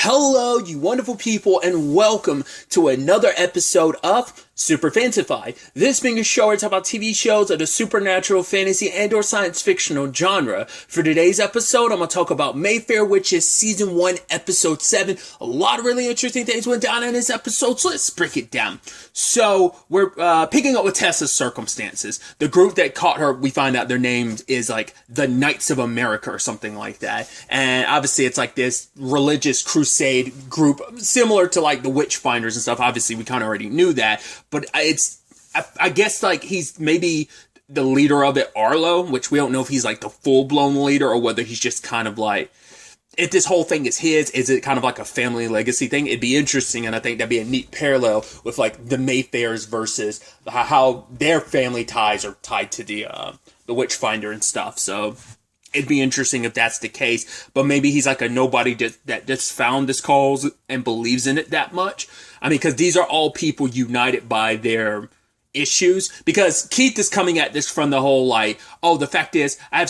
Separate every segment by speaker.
Speaker 1: Hello, you wonderful people, and welcome to another episode of Super-Fanta-Fi. This being a show where I talk about TV shows of the supernatural, fantasy, and or science fictional genre. For today's episode, I'm going to talk about Mayfair, which is Season 1, Episode 7. A lot of really interesting things went down in this episode, so let's break it down. So, we're picking up with Tessa's circumstances. The group that caught her, we find out their name is like the Knights of America or something like that. And obviously it's like this religious crusade group, similar to like the Witchfinders and stuff. Obviously we kind of already knew that. But I guess like he's maybe the leader of it, Arlo, which we don't know if he's like the full-blown leader or whether he's just kind of like, if this whole thing is his, is it kind of like a family legacy thing? It'd be interesting, and I think that'd be a neat parallel with like the Mayfairs versus how their family ties are tied to the Witchfinder and stuff. So it'd be interesting if that's the case, but maybe he's like a nobody that just found this cause and believes in it that much. I mean, because these are all people united by their issues, because Keith is coming at this from the whole like, oh, the fact is I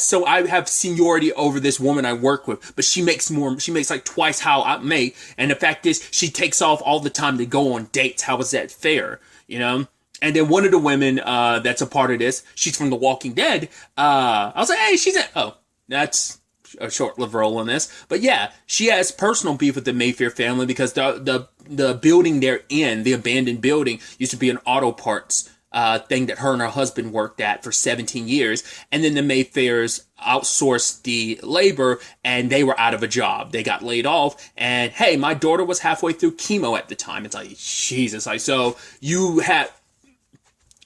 Speaker 1: have seniority over this woman I work with, but she makes like twice how I make, and the fact is she takes off all the time to go on dates. How is that fair? You know? And then one of the women that's a part of this, she's from The Walking Dead. I was like, hey, that's a short-lived role in this. But yeah, she has personal beef with the Mayfair family because the building they're in, the abandoned building, used to be an auto parts thing that her and her husband worked at for 17 years. And then the Mayfairs outsourced the labor and they were out of a job. They got laid off. And hey, my daughter was halfway through chemo at the time. It's like, Jesus. Like, so you have...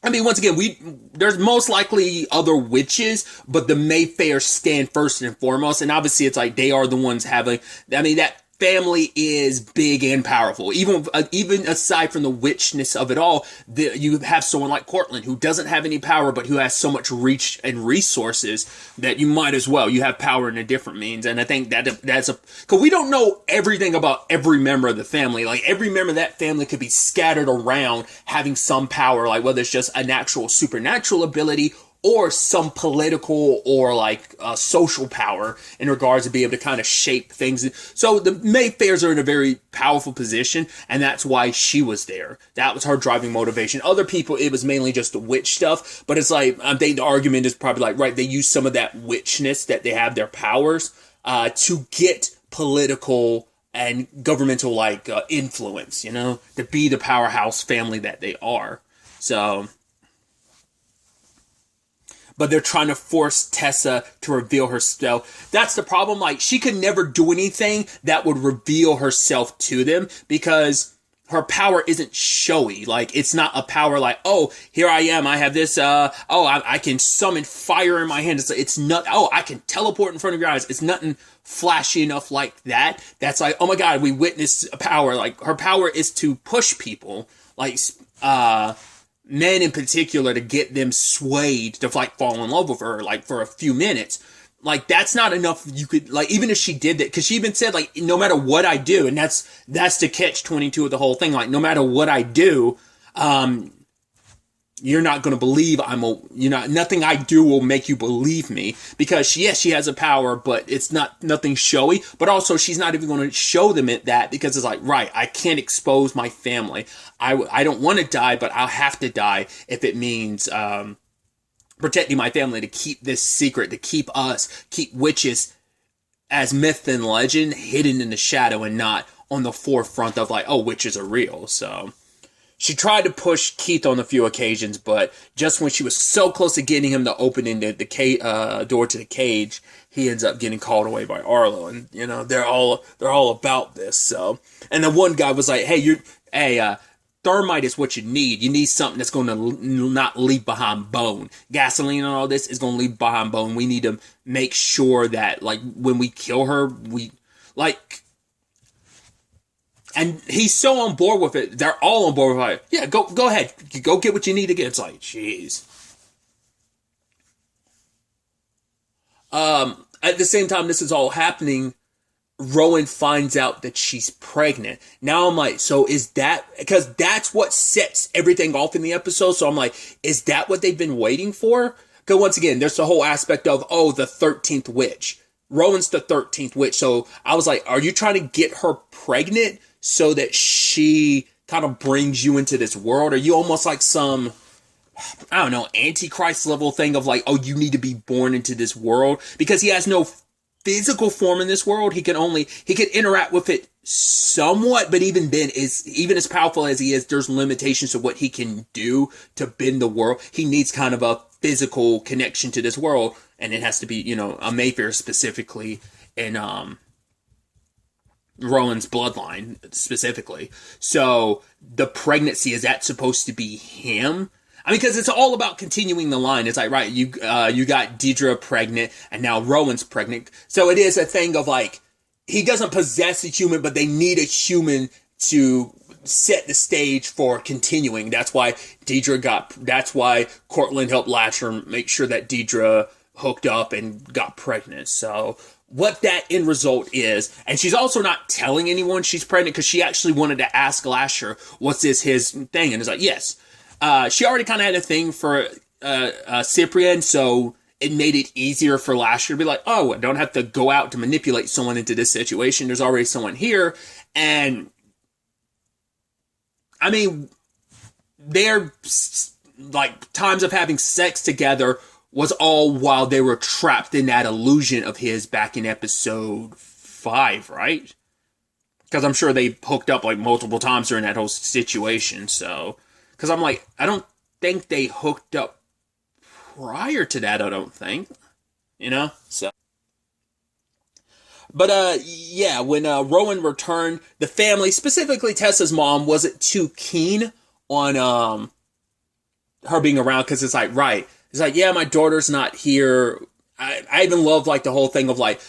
Speaker 1: I mean, once again, there's most likely other witches, but the Mayfair stand first and foremost. And obviously it's like they are the ones having, I mean, that family is big and powerful. Even aside from the witchness of it all, you have someone like Cortland who doesn't have any power, but who has so much reach and resources that you might as well. You have power in a different means. And I think that's because we don't know everything about every member of the family. Like every member of that family could be scattered around having some power, like whether it's just a natural supernatural ability or some political or like social power in regards to be able to kind of shape things. So the Mayfairs are in a very powerful position, and that's why she was there. That was her driving motivation. Other people, it was mainly just the witch stuff, but it's like, I think the argument is probably like, right, they use some of that witchness that they have, their powers, to get political and governmental like influence, you know, to be the powerhouse family that they are. So... but they're trying to force Tessa to reveal herself. That's the problem. Like, she could never do anything that would reveal herself to them because her power isn't showy. Like, it's not a power like, oh, here I am. I have this, I can summon fire in my hand. It's not, oh, I can teleport in front of your eyes. It's nothing flashy enough like that. That's like, oh my God, we witnessed a power. Like, her power is to push people. Like, men in particular, to get them swayed to like fall in love with her like for a few minutes. Like that's not enough. You could like, even if she did that, because she even said like, no matter what I do, and that's the catch-22 of the whole thing. Like no matter what I do, you're not going to believe nothing I do will make you believe me, because she has a power, but it's nothing showy, but also she's not even going to show them that because it's like, right, I can't expose my family. I don't want to die, but I'll have to die if it means, protecting my family, to keep this secret, to keep witches as myth and legend hidden in the shadow and not on the forefront of like, oh, witches are real. So she tried to push Keith on a few occasions, but just when she was so close to getting him to opening the door to the cage, he ends up getting called away by Arlo, and you know they're all about this. So, and the one guy was like, "Hey, thermite is what you need. You need something that's going to not leave behind bone. Gasoline and all this is going to leave behind bone. We need to make sure that like when we kill her, we like." And he's so on board with it. They're all on board with it. Yeah, go ahead. Go get what you need to get. It's like, jeez. At the same time this is all happening, Rowan finds out that she's pregnant. Now I'm like, so is that... because that's what sets everything off in the episode. So I'm like, is that what they've been waiting for? Because once again, there's the whole aspect of, oh, the 13th witch. Rowan's the 13th witch. So I was like, are you trying to get her pregnant so that she kind of brings you into this world? Are you almost like some, I don't know, Antichrist level thing of like, oh, you need to be born into this world? Because he has no physical form in this world. He can interact with it somewhat, but even then, even as powerful as he is, there's limitations to what he can do to bend the world. He needs kind of a physical connection to this world, and it has to be, a Mayfair specifically, and Rowan's bloodline specifically. So the pregnancy, is that supposed to be him? I mean, because it's all about continuing the line. It's like, right, you got Deidre pregnant, and now Rowan's pregnant. So it is a thing of like, he doesn't possess a human, but they need a human to set the stage for continuing. That's why Cortland helped Lasher make sure that Deidre hooked up and got pregnant. So what that end result is, and she's also not telling anyone she's pregnant because she actually wanted to ask Lasher, what's his thing? And it's like, yes. She already kind of had a thing for Cyprian, so it made it easier for Lasher to be like, oh, I don't have to go out to manipulate someone into this situation. There's already someone here. And, I mean, their, like, times of having sex together was all while they were trapped in that illusion of his back in episode 5, right? Because I'm sure they hooked up, like, multiple times during that whole situation, so... Because I'm like, I don't think they hooked up prior to that, I don't think. So. But, yeah, when Rowan returned, the family, specifically Tessa's mom, wasn't too keen on her being around. Because it's like, right. It's like, yeah, my daughter's not here. I even love, like, the whole thing of, like,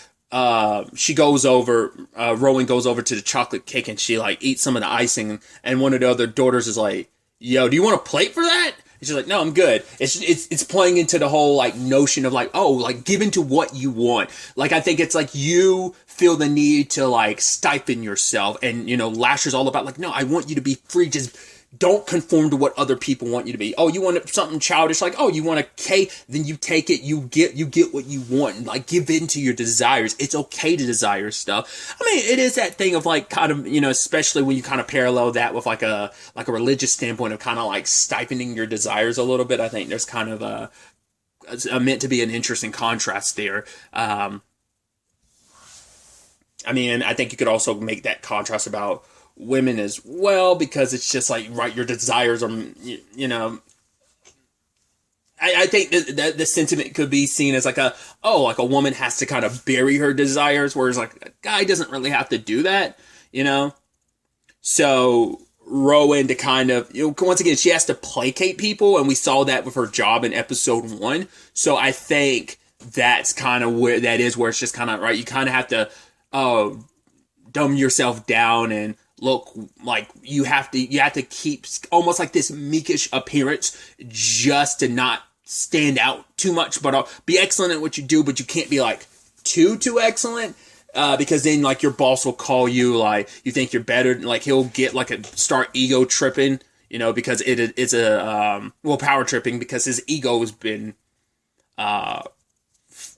Speaker 1: she goes over, Rowan goes over to the chocolate cake and she, like, eats some of the icing. And one of the other daughters is like, yo, do you want a plate for that? And she's like, no, I'm good. It's playing into the whole, like, notion of, like, oh, like, give into what you want. Like, I think it's like you feel the need to, like, stifle yourself. And, Lasher's all about, like, no, I want you to be free. Just don't conform to what other people want you to be. Oh, you want something childish? Like, oh, you want a cake? Then you take it. You get what you want. And, like, give in to your desires. It's okay to desire stuff. I mean, it is that thing of, like, kind of, especially when you kind of parallel that with like a religious standpoint of kind of like stifling your desires a little bit. I think there's kind of a meant to be an interesting contrast there. I mean, I think you could also make that contrast about women as well, because it's just like, right, your desires are, I think that the sentiment could be seen as like a woman has to kind of bury her desires, whereas like a guy doesn't really have to do that, So Rowan to kind of, once again, she has to placate people, and we saw that with her job in episode 1. So I think that's kind of where it's just kind of, right, you kind of have to dumb yourself down and look like you have to keep almost like this meekish appearance just to not stand out too much, but be excellent at what you do, but you can't be like too excellent, because then like your boss will call you, like you think you're better, like he'll get like start ego tripping, because it's a power tripping, because his ego has been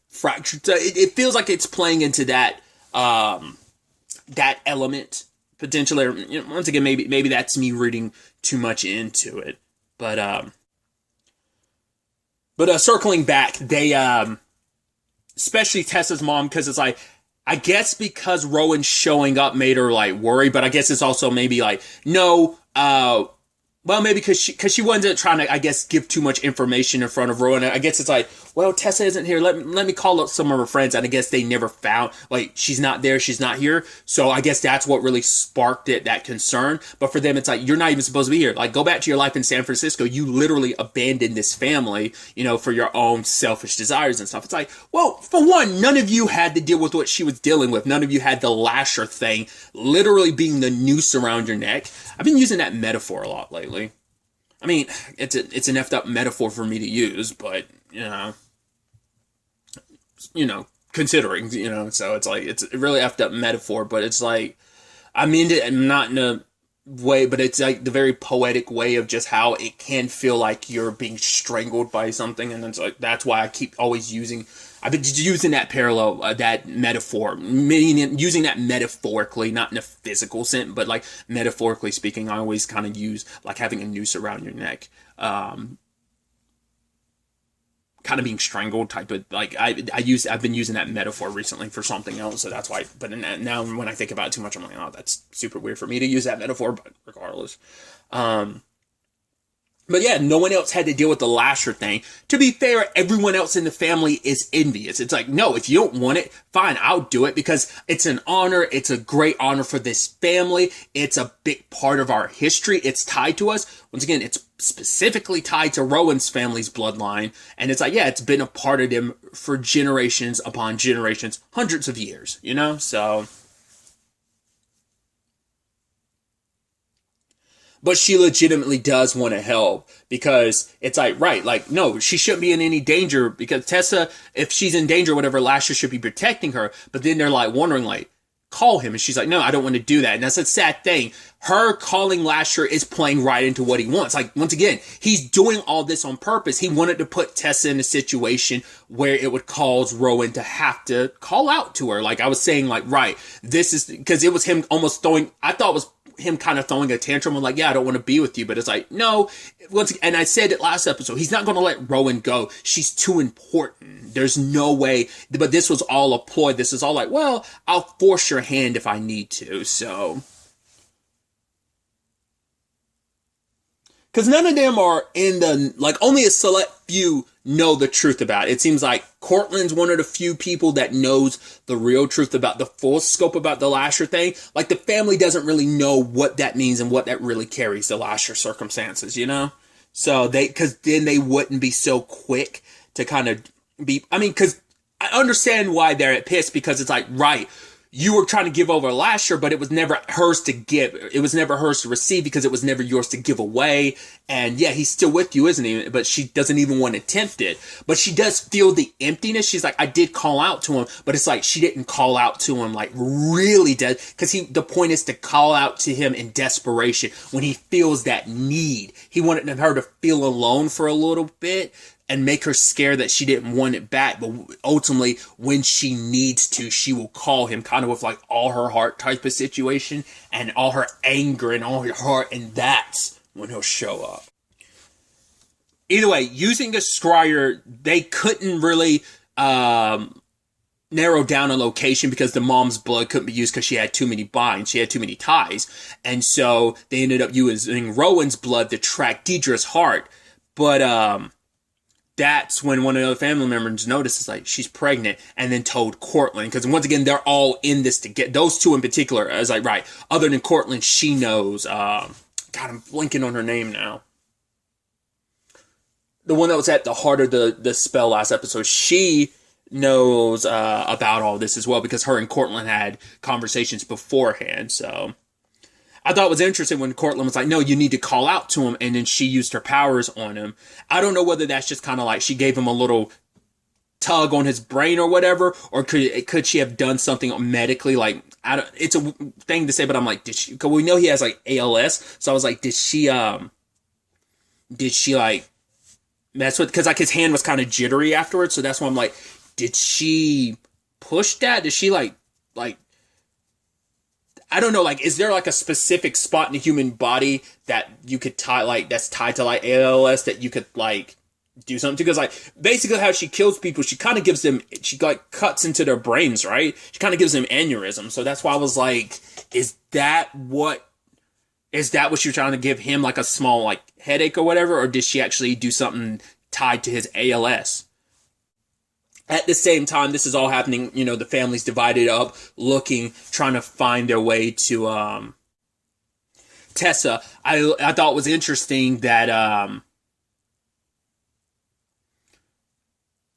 Speaker 1: fractured. So it feels like it's playing into that that element potentially. Once again, maybe that's me reading too much into it, but circling back, they especially Tessa's mom, because it's like, I guess because Rowan showing up made her like worry, but I guess it's also maybe like, no, well, maybe because she wasn't trying to, I guess, give too much information in front of Rowan. I guess it's like, well, Tessa isn't here. Let me call up some of her friends. And I guess they never found, like, she's not there. She's not here. So I guess that's what really sparked that concern. But for them, it's like, you're not even supposed to be here. Like, go back to your life in San Francisco. You literally abandoned this family, for your own selfish desires and stuff. It's like, well, for one, none of you had to deal with what she was dealing with. None of you had the Lasher thing, literally being the noose around your neck. I've been using that metaphor a lot lately. I mean, it's an effed up metaphor for me to use, but, considering, so it's like, it's a really effed up metaphor, but it's like, I mean it not in a way, but it's like the very poetic way of just how it can feel like you're being strangled by something, and it's like, that's why I keep always using, I've been using that parallel, that metaphor, meaning using that metaphorically, not in a physical sense, but like metaphorically speaking, I always kind of use like having a noose around your neck, kind of being strangled type of like I've been using that metaphor recently for something else, so that's why. But now when I think about it too much, I'm like, oh, that's super weird for me to use that metaphor. But regardless, but yeah, no one else had to deal with the Lasher thing. To be fair, everyone else in the family is envious. It's like, no, if you don't want it, fine, I'll do it because it's an honor. It's a great honor for this family. It's a big part of our history. It's tied to us. Once again, it's specifically tied to Rowan's family's bloodline. And it's like, yeah, it's been a part of them for generations upon generations, hundreds of years, you know? So... But she legitimately does want to help because it's like, right, like, no, she shouldn't be in any danger because Tessa, if she's in danger, whatever, Lasher should be protecting her. But then they're like wondering, like, call him. And she's like, no, I don't want to do that. And that's a sad thing. Her calling Lasher is playing right into what he wants. Like, once again, he's doing all this on purpose. He wanted to put Tessa in a situation where it would cause Rowan to have to call out to her. Like I was saying, like, right, this is because it was him almost throwing, I thought it was him kind of throwing a tantrum and like, yeah, I don't want to be with you. But it's like, no, and I said it last episode, he's not going to let Rowan go. She's too important. There's no way. But this was all a ploy. This is all like, well, I'll force your hand if I need to. So. Because none of them are in the, like, only a select few know the truth about it. It seems like Cortland's one of the few people that knows the real truth about the full scope about the Lasher thing. Like, the family doesn't really know what that means and what that really carries, the Lasher circumstances, you know? So because then they wouldn't be so quick to kind of be, I mean, because I understand why they're at pissed because it's like, right, you were trying to give over Lasher, but it was never hers to give. It was never hers to receive because it was never yours to give away. And yeah, he's still with you, isn't he? But she doesn't even want to tempt it. But she does feel the emptiness. She's like, I did call out to him, but it's like she didn't call out to him like really dead. Because the point is to call out to him in desperation when he feels that need. He wanted her to feel alone for a little bit and make her scared that she didn't want it back. But ultimately, when she needs to, she will call him kind of with like all her heart type of situation and all her anger and all her heart. And that's when he'll show up. Either way, using a scryer, they couldn't really narrow down a location because the mom's blood couldn't be used because she had too many binds. She had too many ties. And so they ended up using Rowan's blood to track Deidre's heart. But, that's when one of the other family members notices, like, she's pregnant, and then told Cortland. Because, once again, they're all in this to get those two in particular. I was like, right, other than Cortland, she knows. God, I'm blanking on her name now. The one that was at the heart of the spell last episode. She knows about all this as well, because her and Cortland had conversations beforehand, so... I thought it was interesting when Cortland was like, no, you need to call out to him. And then she used her powers on him. I don't know whether that's just kind of like she gave him a little tug on his brain or whatever. Or could she have done something medically? Like, it's a thing to say, but I'm like, because we know he has like ALS. So I was like, did she like mess with, because like his hand was kind of jittery afterwards. So that's why I'm like, did she push that? Did she like, I don't know, like, is there, like, a specific spot in the human body that you could tie, like, that's tied to, like, ALS that you could, like, do something to? Because, like, basically how she kills people, she kind of gives them, she, like, cuts into their brains, right? She kind of gives them aneurysm. So that's why I was like, is that what you're trying to give him, like, a small, like, headache or whatever? Or did she actually do something tied to his ALS? At the same time, this is all happening, you know, the family's divided up, trying to find their way to, Tessa. I thought it was interesting that,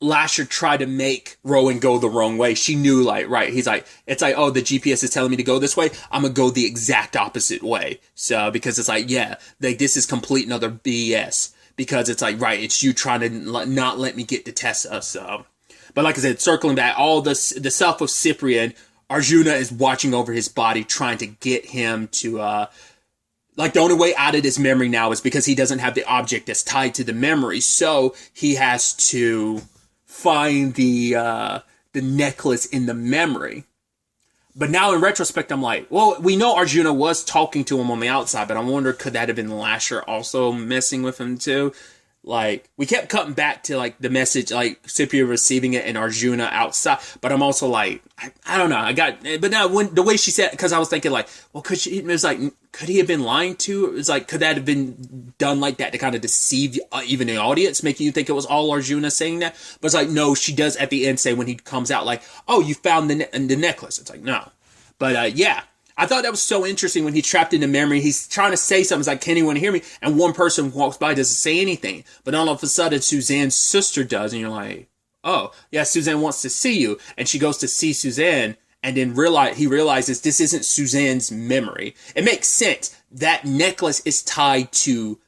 Speaker 1: Lasher tried to make Rowan go the wrong way. She knew, like, right, he's like, it's like, oh, the GPS is telling me to go this way, I'm gonna go the exact opposite way. So, because it's like, yeah, like, this is complete and utter BS. Because it's like, right, it's you trying to not let me get to Tessa, so... But like I said, circling back, all the self of Cyprian, Arjuna is watching over his body, trying to get him to, like, the only way out of this memory now is because he doesn't have the object that's tied to the memory. So he has to find the necklace in the memory. But now in retrospect, I'm like, well, we know Arjuna was talking to him on the outside, but I wonder, could that have been Lasher also messing with him too? Like, we kept cutting back to, like, the message, like, Cyprian receiving it and Arjuna outside. But I'm also like, I don't know. But now, when the way she said, because I was thinking, like, well, it was like, could he have been lying to? It was like, could that have been done like that to kind of deceive even the audience, making you think it was all Arjuna saying that? But it's like, no, she does at the end say when he comes out, like, oh, you found the necklace. It's like, no. But, yeah. I thought that was so interesting when he's trapped in the memory. He's trying to say something. It's like, can anyone hear me? And one person walks by, doesn't say anything. But all of a sudden, Suzanne's sister does. And you're like, oh, yeah, Suzanne wants to see you. And she goes to see Suzanne. And then he realizes this isn't Suzanne's memory. It makes sense. That necklace is tied to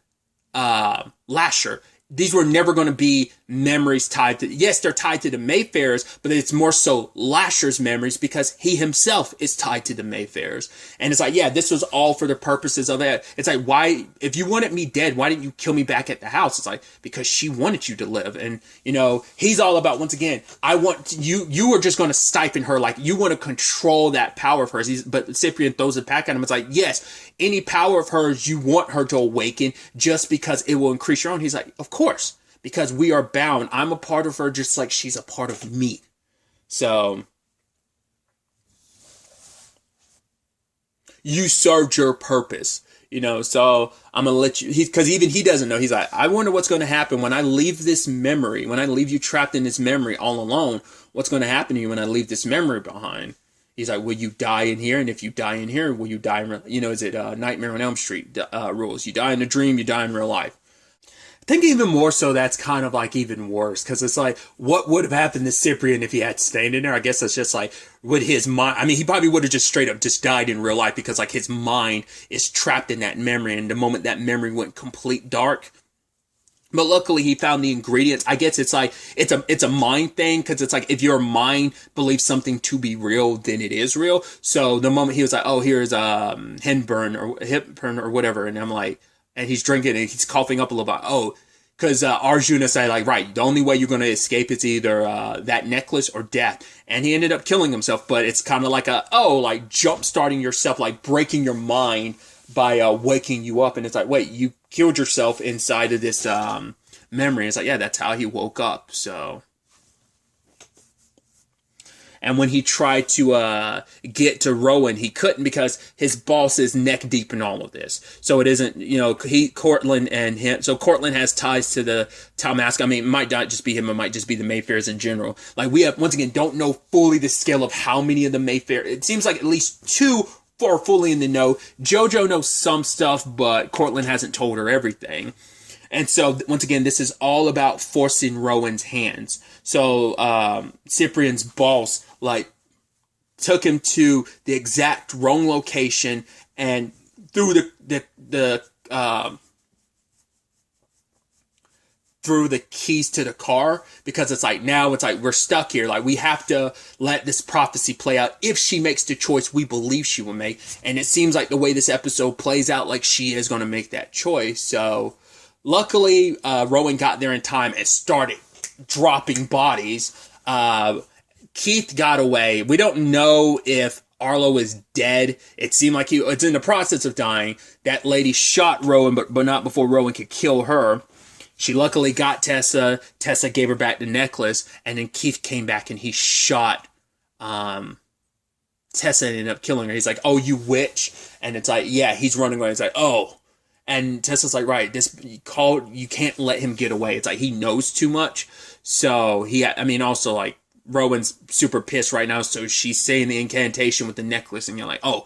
Speaker 1: Lasher. These were never going to be memories tied to, yes, they're tied to the Mayfairs, but it's more so Lasher's memories because he himself is tied to the Mayfairs. And it's like, yeah, this was all for the purposes of that. It's like, why, if you wanted me dead, why didn't you kill me back at the house? It's like, because she wanted you to live. And, you know, he's all about, once again, you were just going to stifle her. Like, you want to control that power of hers. But Cyprian throws it back at him. It's like, yes, any power of hers, you want her to awaken just because it will increase your own. He's like, of course. Because we are bound. I'm a part of her just like she's a part of me. So, you served your purpose. You know, so I'm going to let you, because even he doesn't know. He's like, I wonder what's going to happen when I leave this memory, when I leave you trapped in this memory all alone. What's going to happen to you when I leave this memory behind? He's like, will you die in here? And if you die in here, will you die in, you know, is it Nightmare on Elm Street rules? You die in a dream, you die in real life. I think even more so, that's kind of like even worse, because it's like, what would have happened to Cyprian if he had stayed in there? I guess that's just like, would his mind, I mean, he probably would have just straight up just died in real life, because like his mind is trapped in that memory, and the moment that memory went complete dark. But luckily he found the ingredients. I guess it's like, it's a mind thing, because it's like, if your mind believes something to be real, then it is real. So the moment he was like, oh, here's Hepburn or whatever, and I'm like, and he's drinking and he's coughing up a little bit. Oh, because Arjuna said, like, right, the only way you're going to escape is either that necklace or death. And he ended up killing himself. But it's kind of like like jump starting yourself, like breaking your mind by waking you up. And it's like, wait, you killed yourself inside of this memory. It's like, yeah, that's how he woke up. So. And when he tried to get to Rowan, he couldn't, because his boss is neck deep in all of this. So it isn't, you know, Cortland and him. So Cortland has ties to the Talmask. I mean, it might not just be him. It might just be the Mayfairs in general. Like, we have, once again, don't know fully the scale of how many of the Mayfair. It seems like at least two are fully in the know. JoJo knows some stuff, but Cortland hasn't told her everything. And so, once again, this is all about forcing Rowan's hands. So, Cyprian's boss, like, took him to the exact wrong location and threw threw the keys to the car, because it's like, now it's like, we're stuck here. Like, we have to let this prophecy play out. If she makes the choice we believe she will make. And it seems like the way this episode plays out, like she is going to make that choice. So, luckily, Rowan got there in time and started dropping bodies. Keith got away. We don't know if Arlo is dead. It seemed like it's in the process of dying. That lady shot Rowan, but not before Rowan could kill her. She luckily got Tessa. Tessa gave her back the necklace, and then Keith came back and he shot Tessa and ended up killing her. He's like, oh, you witch. And it's like, yeah, he's running away. It's like, oh. And Tessa's like, right, you can't let him get away. It's like, he knows too much. So also like, Rowan's super pissed right now. So she's saying the incantation with the necklace, and you're like, oh,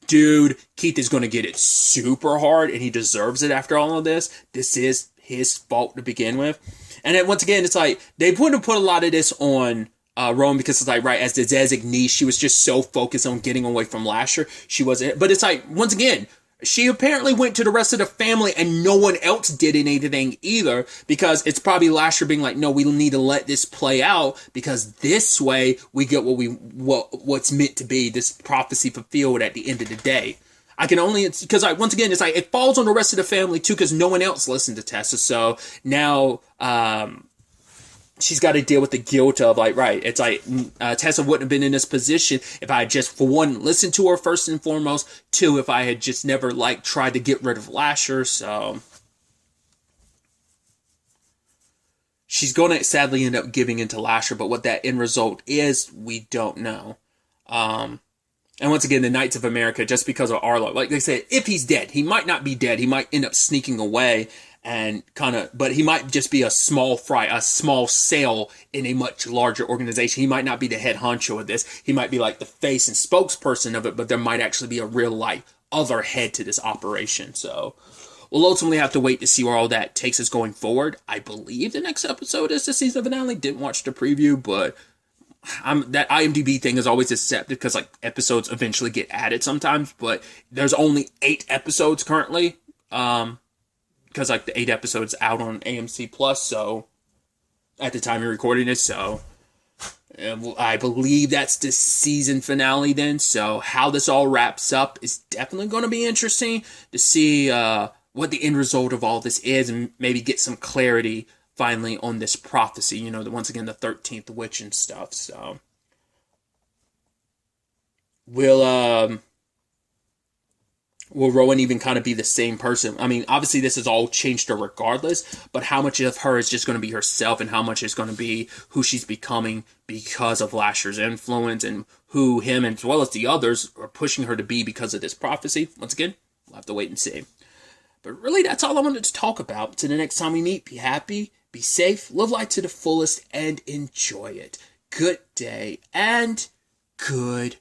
Speaker 1: dude, Keith is going to get it super hard, and he deserves it after all of this. This is his fault to begin with. And then once again, it's like, they wouldn't put a lot of this on Rowan, because it's like, right, as the designee, she was just so focused on getting away from Lasher. She wasn't, but it's like, once again, she apparently went to the rest of the family and no one else did anything either, because it's probably Lasher being like, no, we need to let this play out, because this way we get what's meant to be, this prophecy fulfilled at the end of the day. I can only, because once again, it's like, it falls on the rest of the family too, because no one else listened to Tessa. So now, she's got to deal with the guilt of, like, right, it's like, Tessa wouldn't have been in this position if I had just, for one, listened to her first and foremost, two, if I had just never, like, tried to get rid of Lasher. So she's going to sadly end up giving into Lasher, but what that end result is, we don't know. And once again, the Knights of America, just because of Arlo, like they said, if he's dead, he might not be dead. He might end up sneaking away and but he might just be a small fry, a small sail in a much larger organization. He might not be the head honcho of this. He might be like the face and spokesperson of it, but there might actually be a real life other head to this operation. So we'll ultimately have to wait to see where all that takes us going forward. I believe the next episode is the season finale. Didn't watch the preview, but that IMDb thing is always accepted because, like, episodes eventually get added sometimes, but there's only 8 episodes currently, because, like, the 8 episodes out on AMC Plus, so, at the time of recording this, so, I believe that's the season finale then, so how this all wraps up is definitely going to be interesting to see, what the end result of all this is, and maybe get some clarity finally on this prophecy, you know, once again, the 13th witch and stuff. So will Rowan even kind of be the same person? I mean, obviously this has all changed her regardless, but how much of her is just going to be herself and how much is going to be who she's becoming because of Lasher's influence, and who him as well as the others are pushing her to be because of this prophecy? Once again, we'll have to wait and see. But really, that's all I wanted to talk about. Until the next time we meet, be happy, be safe, live life to the fullest, and enjoy it. Good day, and good